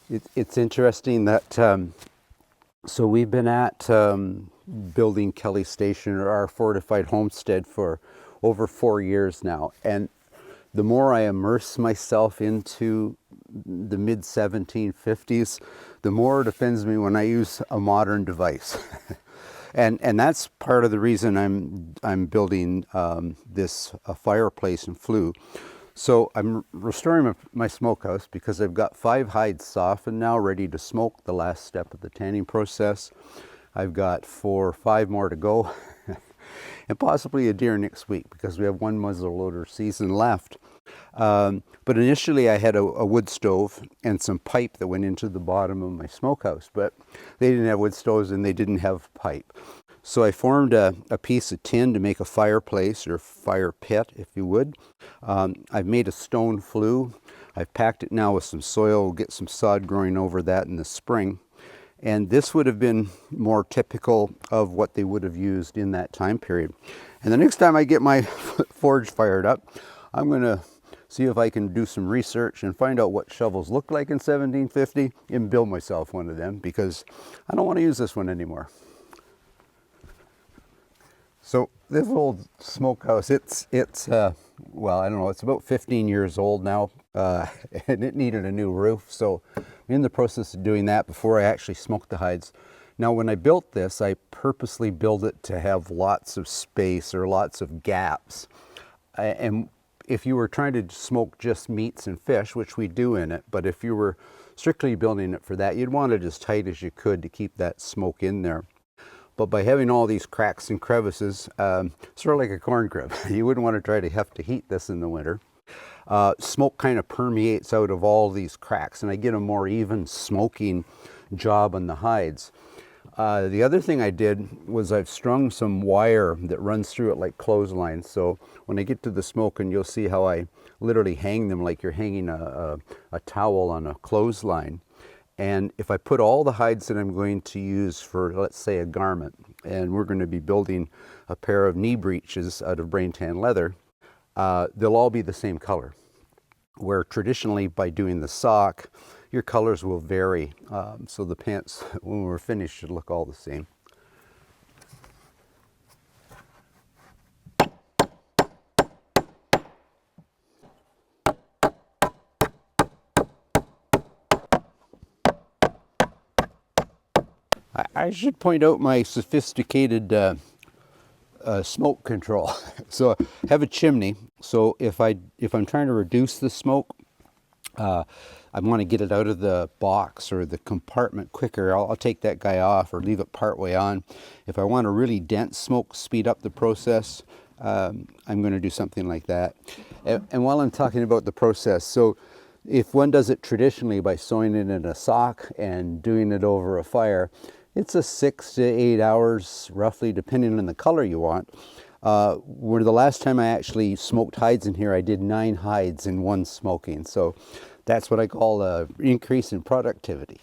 It's interesting that so we've been at building Kelly Station, or our fortified homestead, for over 4 years now, and the more I immerse myself into the mid 1750s, the more it offends me when I use a modern device. And that's part of the reason I'm building this fireplace and flue. So I'm restoring my smokehouse because I've got 5 hides softened now, ready to smoke, the last step of the tanning process. I've got 4 or 5 more to go, and possibly a deer next week because we have 1 muzzleloader season left. But initially I had a wood stove and some pipe that went into the bottom of my smokehouse, but they didn't have wood stoves and they didn't have pipe. So I formed a piece of tin to make a fireplace, or fire pit, if you would. I've made a stone flue. I've packed it now with some soil. We'll get some sod growing over that in the spring. And this would have been more typical of what they would have used in that time period. And the next time I get my forge fired up, I'm going to see if I can do some research and find out what shovels look like in 1750 and build myself one of them, because I don't want to use this one anymore. So this old smokehouse, it's well, I don't know, it's about 15 years old now, and it needed a new roof. So I'm in the process of doing that before I actually smoke the hides. Now, when I built this, I purposely built it to have lots of space, or lots of gaps. And if you were trying to smoke just meats and fish, which we do in it, but if you were strictly building it for that, you'd want it as tight as you could to keep that smoke in there. But by having all these cracks and crevices, sort of like a corn crib, you wouldn't want to try to have to heat this in the winter. Smoke kind of permeates out of all these cracks, and I get a more even smoking job on the hides. The other thing I did was I've strung some wire that runs through it like clotheslines. So when I get to the smoke, and you'll see how I literally hang them like you're hanging a towel on a clothesline. And if I put all the hides that I'm going to use for, let's say, a garment, and we're going to be building a pair of knee breeches out of brain tan leather, they'll all be the same color. Where traditionally, by doing the sock, your colors will vary. So the pants, when we're finished, should look all the same. I should point out my sophisticated smoke control. So I have a chimney. So if I'm trying to reduce the smoke, I want to get it out of the box or the compartment quicker, I'll take that guy off or leave it part way on. If I want a really dense smoke, speed up the process, I'm going to do something like that. And while I'm talking about the process, so if one does it traditionally by sewing it in a sock and doing it over a fire, it's a 6 to 8 hours, roughly, depending on the color you want. Where the last time I actually smoked hides in here, I did 9 hides in one smoking. So that's what I call an increase in productivity.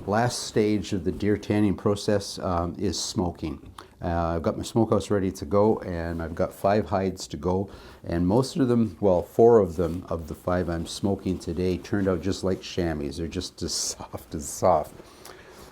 Last stage of the deer tanning process is smoking. I've got my smokehouse ready to go, and I've got 5 hides to go, and most of them, well, 4 of them, of the 5 I'm smoking today, turned out just like chamois. They're just as soft as soft.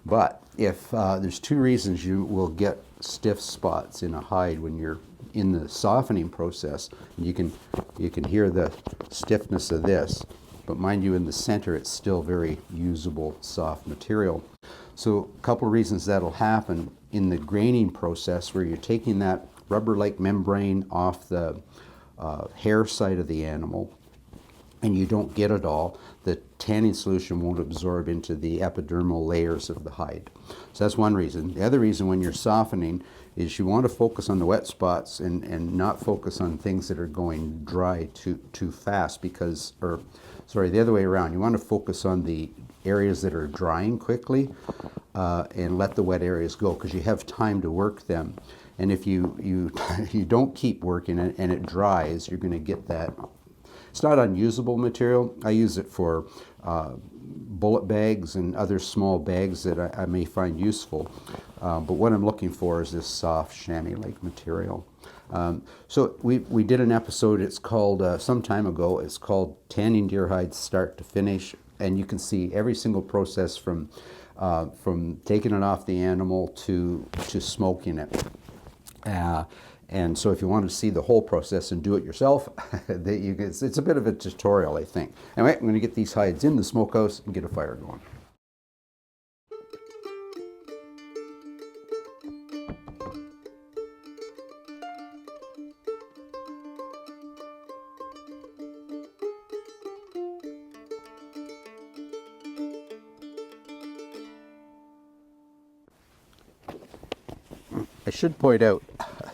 But if there's 2 reasons you will get stiff spots in a hide when you're in the softening process. You can hear the stiffness of this, but mind you, in the center it's still very usable, soft material. So a couple of reasons that'll happen in the graining process, where you're taking that rubber-like membrane off the hair side of the animal, and you don't get it all, the tanning solution won't absorb into the epidermal layers of the hide. So that's one reason. The other reason, when you're softening, is you want to focus on the wet spots and not focus on things that are going dry too fast, because, or sorry, the other way around. You want to focus on the areas that are drying quickly and let the wet areas go, because you have time to work them. And if you you don't keep working it and it dries, you're going to get that. It's not unusable material. I use it for bullet bags and other small bags that I may find useful. But what I'm looking for is this soft chamois-like material. So we did an episode, it's called, some time ago, it's called Tanning Deer Hides Start to Finish. And you can see every single process from taking it off the animal to smoking it. And so if you want to see the whole process and do it yourself, it's a bit of a tutorial, I think. Anyway, I'm going to get these hides in the smokehouse and get a fire going. I should point out,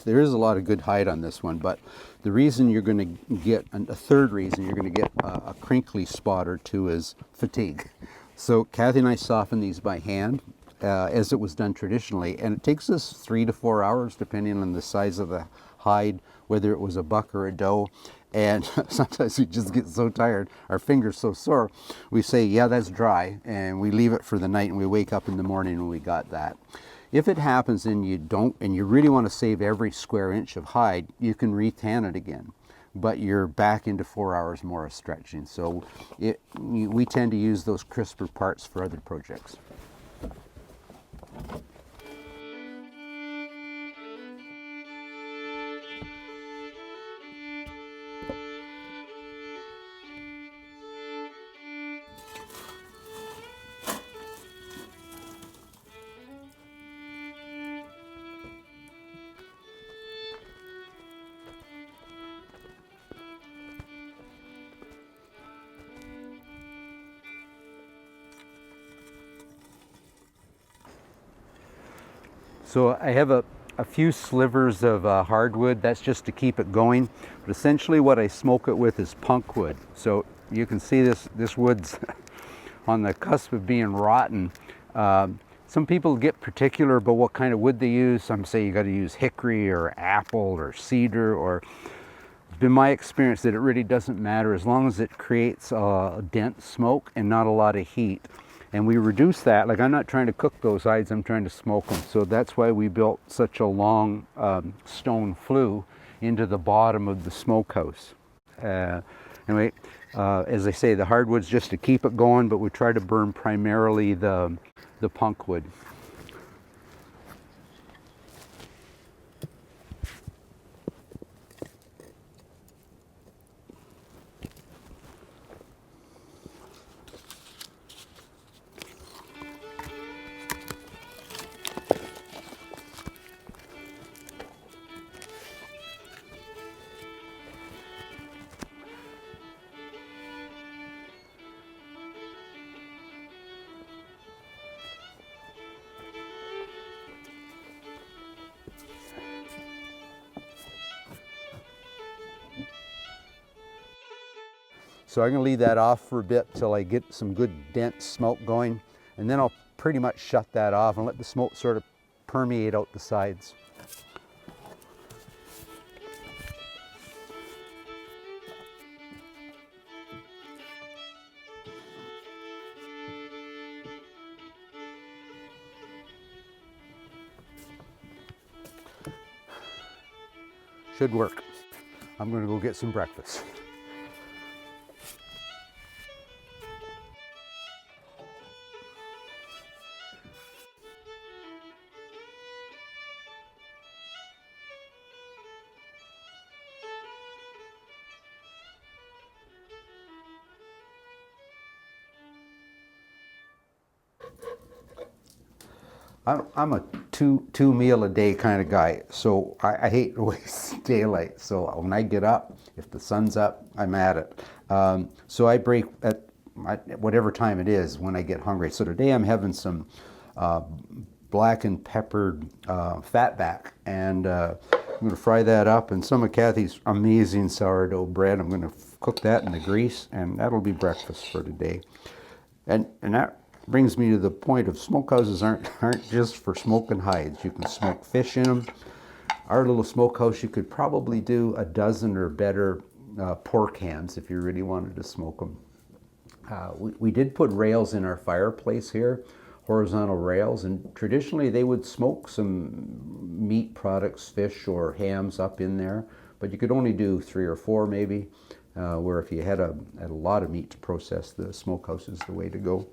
there is a lot of good hide on this one, but the reason you're going to get, a third reason you're going to get a crinkly spot or 2 is fatigue. So Kathy and I soften these by hand, as it was done traditionally, and it takes us 3 to 4 hours, depending on the size of the hide, whether it was a buck or a doe. And sometimes we just get so tired, our fingers so sore, we say, yeah, that's dry, and we leave it for the night, and we wake up in the morning and we got that. If it happens and you don't, and you really want to save every square inch of hide, you can re-tan it again, but you're back into 4 hours more of stretching. So we tend to use those crisper parts for other projects. So I have a few slivers of hardwood. That's just to keep it going. But essentially what I smoke it with is punk wood. So you can see this wood's on the cusp of being rotten. Some people get particular about what kind of wood they use. Some say you got to use hickory or apple or cedar, or it's been my experience that it really doesn't matter as long as it creates a dense smoke and not a lot of heat. And we reduce that. Like, I'm not trying to cook those hides, I'm trying to smoke them. So that's why we built such a long stone flue into the bottom of the smokehouse. Anyway, as I say, the hardwood's just to keep it going, but we try to burn primarily the punk wood. So I'm going to leave that off for a bit till I get some good dense smoke going, and then I'll pretty much shut that off and let the smoke sort of permeate out the sides. should work. I'm going to go get some breakfast. I'm a two meal a day kind of guy, so I hate to waste daylight. So when I get up, if the sun's up, I'm at it. So I break at whatever time it is when I get hungry. So today I'm having some black and peppered fatback, and I'm going to fry that up, and some of Kathy's amazing sourdough bread. I'm going to cook that in the grease, and that'll be breakfast for today. And that brings me to the point of smokehouses aren't just for smoking hides. You can smoke fish in them. Our little smokehouse, you could probably do a dozen or better pork hams if you really wanted to smoke them. We did put rails in our fireplace here, horizontal rails, and traditionally they would smoke some meat products, fish or hams up in there, but you could only do 3 or 4 maybe, where if you had a lot of meat to process, the smokehouse is the way to go.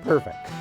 Perfect.